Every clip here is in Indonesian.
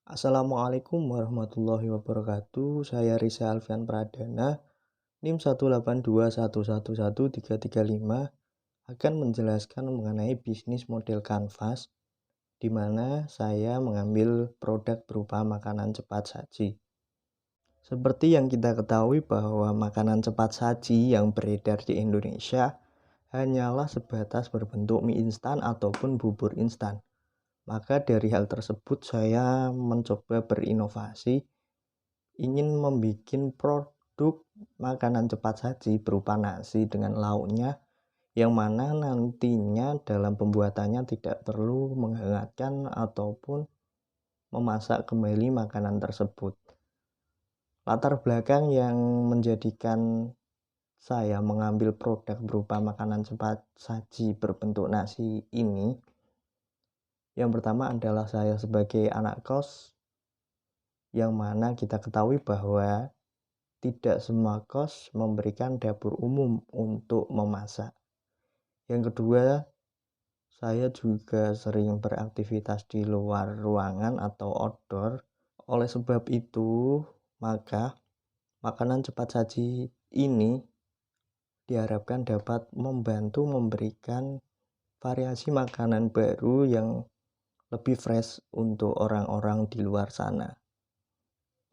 Assalamualaikum warahmatullahi wabarakatuh. Saya Risa Alfian Pradana, NIM 182111335 akan menjelaskan mengenai bisnis model kanvas di mana saya mengambil produk berupa makanan cepat saji. Seperti yang kita ketahui bahwa makanan cepat saji yang beredar di Indonesia hanyalah sebatas berbentuk mie instan ataupun bubur instan. Maka dari hal tersebut saya mencoba berinovasi ingin membuat produk makanan cepat saji berupa nasi dengan lauknya yang mana nantinya dalam pembuatannya tidak perlu menghangatkan ataupun memasak kembali makanan tersebut. Latar belakang yang menjadikan saya mengambil produk berupa makanan cepat saji berbentuk nasi ini, yang pertama adalah saya sebagai anak kos, yang mana kita ketahui bahwa tidak semua kos memberikan dapur umum untuk memasak. Yang kedua, saya juga sering beraktivitas di luar ruangan atau outdoor. Oleh sebab itu, maka makanan cepat saji ini diharapkan dapat membantu memberikan variasi makanan baru yang lebih fresh untuk orang-orang di luar sana.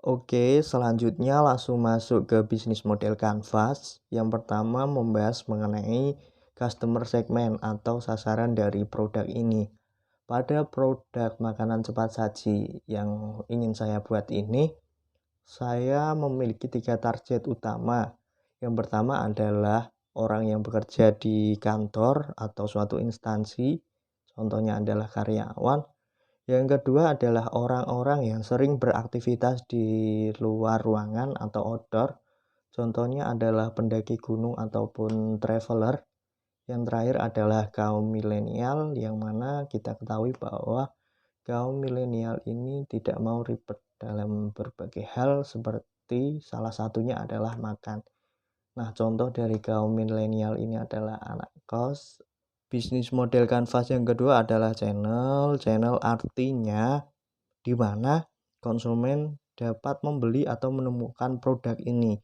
Oke, selanjutnya langsung masuk ke bisnis model kanvas. Yang pertama membahas mengenai customer segment atau sasaran dari produk ini. Pada produk makanan cepat saji yang ingin saya buat ini, saya memiliki 3 target utama. Yang pertama adalah orang yang bekerja di kantor atau suatu instansi, contohnya adalah karyawan. Yang kedua adalah orang-orang yang sering beraktivitas di luar ruangan atau outdoor. Contohnya adalah pendaki gunung ataupun traveler. Yang terakhir adalah kaum milenial, yang mana kita ketahui bahwa kaum milenial ini tidak mau ribet dalam berbagai hal, seperti salah satunya adalah makan. Nah, contoh dari kaum milenial ini adalah anak kos. Bisnis model kanvas yang kedua adalah channel artinya di mana konsumen dapat membeli atau menemukan produk ini.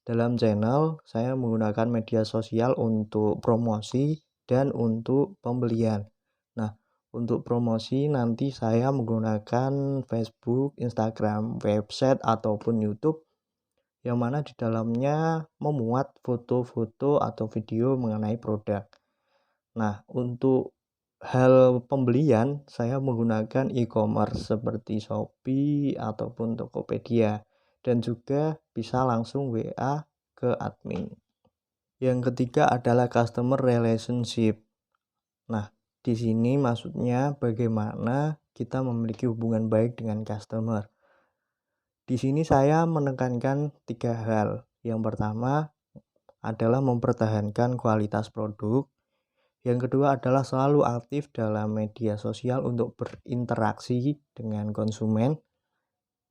Dalam channel, saya menggunakan media sosial untuk promosi dan untuk pembelian. Nah, untuk promosi nanti saya menggunakan Facebook, Instagram, website, ataupun YouTube, yang mana di dalamnya memuat foto-foto atau video mengenai produk. Nah, untuk hal pembelian, saya menggunakan e-commerce seperti Shopee ataupun Tokopedia, dan juga bisa langsung WA ke admin. Yang ketiga adalah customer relationship. Nah, di sini maksudnya bagaimana kita memiliki hubungan baik dengan customer. Di sini saya menekankan 3 hal. Yang pertama adalah mempertahankan kualitas produk. Yang kedua adalah selalu aktif dalam media sosial untuk berinteraksi dengan konsumen,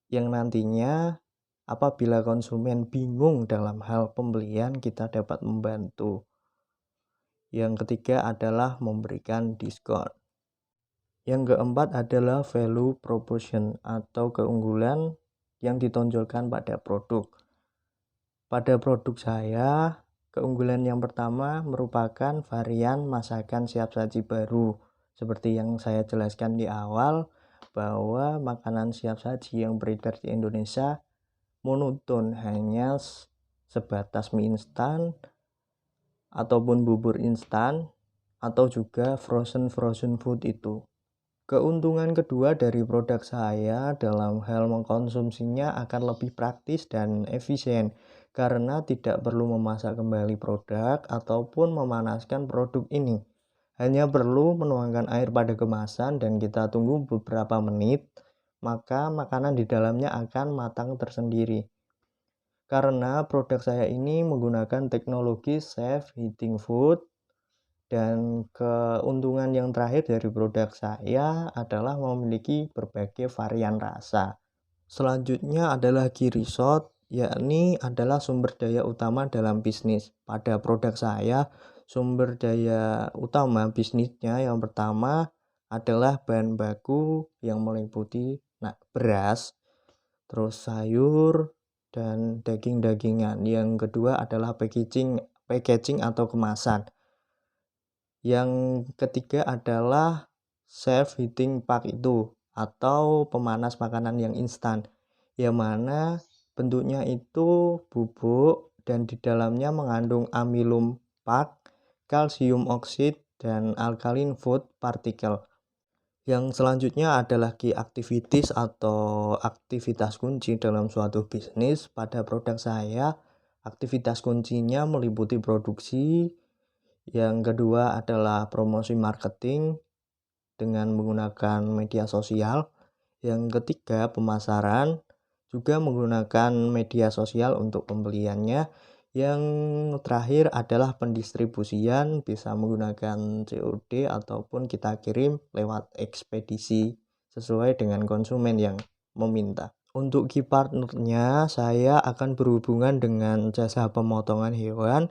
yang nantinya apabila konsumen bingung dalam hal pembelian, kita dapat membantu. Yang ketiga adalah memberikan diskon. Yang keempat adalah value proposition atau keunggulan yang ditonjolkan pada produk. Pada produk saya, keunggulan yang pertama merupakan varian masakan siap saji baru. Seperti yang saya jelaskan di awal, bahwa makanan siap saji yang beredar di Indonesia monoton, hanya sebatas mie instan ataupun bubur instan atau juga frozen food itu. Keuntungan kedua dari produk saya dalam hal mengkonsumsinya akan lebih praktis dan efisien karena tidak perlu memasak kembali produk ataupun memanaskan produk ini. Hanya perlu menuangkan air pada kemasan dan kita tunggu beberapa menit, maka makanan di dalamnya akan matang tersendiri. Karena produk saya ini menggunakan teknologi safe heating food. Dan keuntungan yang terakhir dari produk saya adalah memiliki berbagai varian rasa. Selanjutnya adalah key result, yakni adalah sumber daya utama dalam bisnis. Pada produk saya, sumber daya utama bisnisnya yang pertama adalah bahan baku yang meliputi beras, terus sayur, dan daging-dagingan. Yang kedua adalah packaging atau kemasan. Yang ketiga adalah self heating pack itu atau pemanas makanan yang instan, yang mana bentuknya itu bubuk dan di dalamnya mengandung amilum pack, kalsium oksid, dan alkaline food particle. Yang selanjutnya adalah key activities atau aktivitas kunci dalam suatu bisnis. Pada produk saya, aktivitas kuncinya meliputi produksi. Yang kedua adalah promosi marketing dengan menggunakan media sosial. Yang ketiga, pemasaran juga menggunakan media sosial untuk pembeliannya. Yang terakhir adalah pendistribusian, bisa menggunakan COD ataupun kita kirim lewat ekspedisi sesuai dengan konsumen yang meminta. Untuk key partnernya, saya akan berhubungan dengan jasa pemotongan hewan.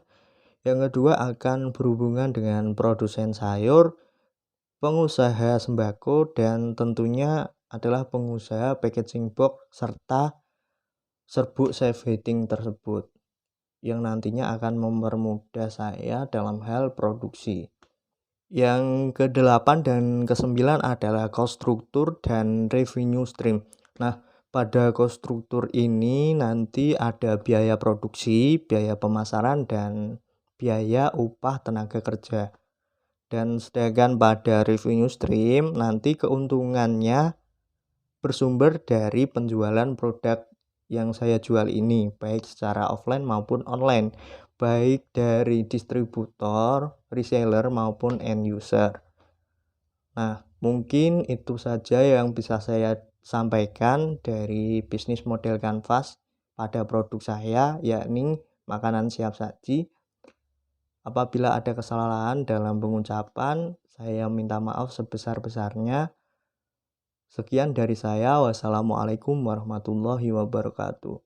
Yang kedua akan berhubungan dengan produsen sayur, pengusaha sembako, dan tentunya adalah pengusaha packaging box serta serbuk safe heating tersebut, yang nantinya akan mempermudah saya dalam hal produksi. Yang ke-8 dan ke-9 adalah cost structure dan revenue stream. Pada cost structure ini nanti ada biaya produksi, biaya pemasaran, dan biaya upah tenaga kerja. Dan sedangkan pada revenue stream nanti keuntungannya bersumber dari penjualan produk yang saya jual ini, baik secara offline maupun online, baik dari distributor, reseller maupun end user. Mungkin itu saja yang bisa saya sampaikan dari bisnis model kanvas pada produk saya, yakni makanan siap saji. Apabila ada kesalahan dalam pengucapan, saya minta maaf sebesar-besarnya. Sekian dari saya. Wassalamualaikum warahmatullahi wabarakatuh.